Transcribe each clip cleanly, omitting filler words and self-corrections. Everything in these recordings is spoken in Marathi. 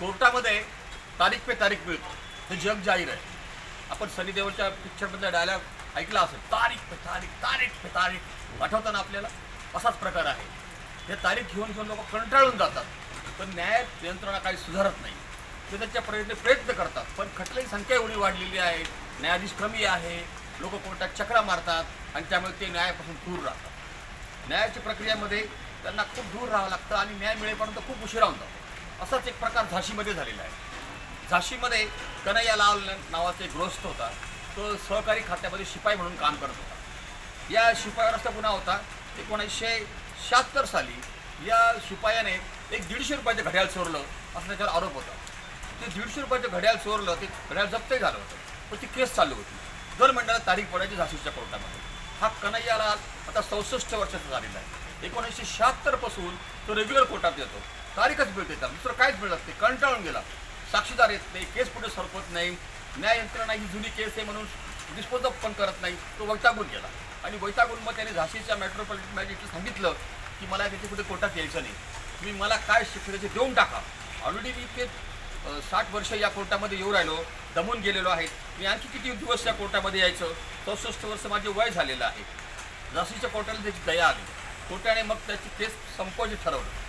कोर्टामध्ये तारीख पे तारीख मिळतो, हे जग जाहीर आहे। आपण सनी देओलच्या पिक्चरमधला डायलॉग ऐकला असेल, तारीख पे तारीख, तारीख पे तारीख, आठवतं ना आपल्याला? असाच प्रकार आहे। हे तारीख घेऊन घेऊन लोक कंटाळून जातात, पण न्याय यंत्रणा काही सुधारत नाही। ते त्याच्या प्रयत्न करतात, पण खटल्याची संख्या एवढी वाढलेली आहे, न्यायाधीश कमी आहे, लोक कोर्टात चक्रा मारतात आणि त्यामुळे ते न्यायापासून दूर राहतात। न्यायाच्या प्रक्रियेमध्ये त्यांना खूप दूर राहावं लागतं आणि न्याय मिळेपर्यंत खूप उशिरा होऊन जातो। असाच एक प्रकार झाशीमध्ये झालेला आहे। झाशीमध्ये कन्हैयालाल नावाचा एक गृहस्थ होता, तो सहकारी खात्यामध्ये शिपाई म्हणून काम करत होता। या शिपायावर असा गुन्हा होता, 1976 साली या शिपायाने एक 150 रुपयाचं घड्याळ चोरलं असं त्याच्यावर आरोप होता। ते 150 रुपयाचं घड्याळ चोरलं, ते घड्याळ जप्तही झालं होतं, पण ती केस चालू होती। दर मंडळात तारीख पडायची झाशीच्या कोर्टामध्ये। हा कन्हैयालाल आता 64 वर्षाचा झालेला आहे। 1976 पासून तो रेग्युलर कोर्टात येतो, तारीखच मिळते त्याला, दुसरं काहीच मिळत नाही, कंटाळून गेला। साक्षीदार येत नाही, केस पुढे सरकत नाही, न्याय यंत्रणा ही जुनी केस आहे म्हणून डिस्पोज पण करत नाही, तो वैतागून गेला। आणि वैतागून मग त्याने झाशीच्या मेट्रोपॉलिटन मॅजिस्ट्रेटला सांगितलं की मला त्याच्या पुढे कोर्टात यायचं नाही, तुम्ही मला काय शिक्षा त्याचे देऊन टाका। ऑलरेडी मी ते 60 वर्ष या कोर्टामध्ये येऊ राहिलो, दमून गेलेलो आहे, मी आणखी किती दिवस या कोर्टामध्ये यायचं? 64 वर्ष माझे वय झालेलं आहे। झाशीच्या कोर्टाला त्याची दया आली, कोर्टाने मग त्याची केस संपवायची ठरवलं।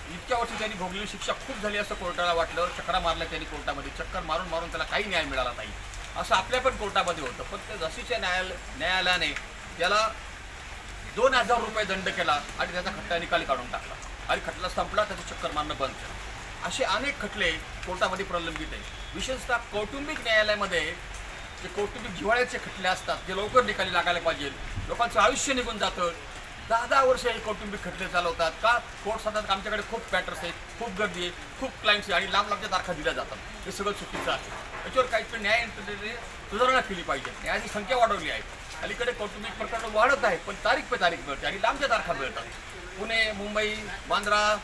इतक्या वर्षी त्यांनी भोगलेली शिक्षा खूप झाली असं कोर्टाला वाटलं, चक्रा मारल्या त्यांनी कोर्टामध्ये, चक्कर मारून मारून त्याला काही न्याय मिळाला नाही। असं आपल्या पण कोर्टामध्ये होतं, पण त्या झाशीच्या न्यायालयाने त्याला 2000 रुपये दंड केला आणि त्याचा खटला निकाली काढून टाकला आणि खटला संपला, त्याचं चक्कर मारणं बंद केलं। असे अनेक खटले कोर्टामध्ये प्रलंबित आहेत। विशेषतः कौटुंबिक न्यायालयामध्ये जे कौटुंबिक जिव्हाळ्याचे खटले असतात, जे लवकर निकाली लागायला पाहिजे, लोकांचं आयुष्य निघून जातं, 10-10 वर्ष हे कौटुंबिक खटले चालवतात का? कोर्ट सांगतात आमच्याकडे खूप पॅटर्स आहेत, खूप गर्दी आहे, खूप क्लायंट्स आहे आणि लांब लांबच्या तारखा दिल्या जातात। हे सगळं चुकीचं आहे। याच्यावर काहीतरी न्याय यंत्रणेने सुधारणा केली पाहिजे। न्यायाची संख्या वाढवली आहे, अलीकडे कौटुंबिक प्रकरण वाढत आहे, पण तारीख पे तारीख मिळते आणि लांबच्या तारखा मिळतात। पुणे, मुंबई, बांद्रा,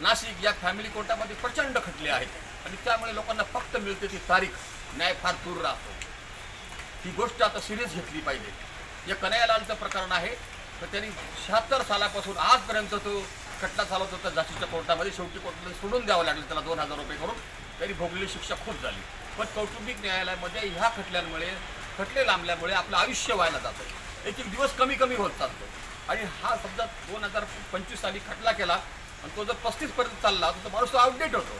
नाशिक या फॅमिली कोर्टामध्ये प्रचंड खटले आहेत आणि त्यामुळे लोकांना फक्त मिळते ती तारीख, न्याय फार दूर राहतो। ही गोष्ट आता सिरियस घेतली पाहिजे। या कन्हैयालालचं प्रकरण आहे, तर त्यांनी 76 सालापासून आजपर्यंत तो खटला चालवत होता झाशीच्या कोर्टामध्ये। शेवटी कोर्टामध्ये सोडून द्यावं लागलं त्याला 2000 रुपये करून, त्यांनी भोगलेली शिक्षा खूप झाली। पण कौटुंबिक न्यायालयामध्ये ह्या खटल्यांमुळे, खटले लांबल्यामुळे आपलं आयुष्य व्हायला जातं, एक एक दिवस कमी कमी होत चालतो। आणि हा समजा 2025 साली खटला केला आणि तो जर 35 पर्यंत चालला तर माणूस तो आउटडेट होतो,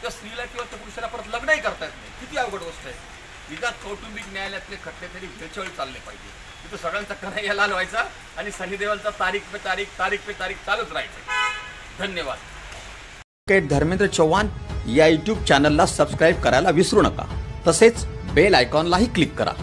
त्या स्त्रीला किंवा त्या पुरुषाला परत लग्नही करता येत नाही। किती अवघड गोष्ट आहे। निदान कौटुंबिक न्यायालयातले खटले तरी वेळोवेळी चालले पाहिजे, तिथं सगळ्यांचा कन्हैयालाल व्हायचा आणि सनी देओलचा तारीख पे तारीख, तारीख पे तारीख चालूच राहायचं। धन्यवाद। धर्मेंद्र चव्हाण या YouTube चॅनलला सबस्क्राईब करायला विसरू नका, तसेच बेल आयकॉनलाही क्लिक करा।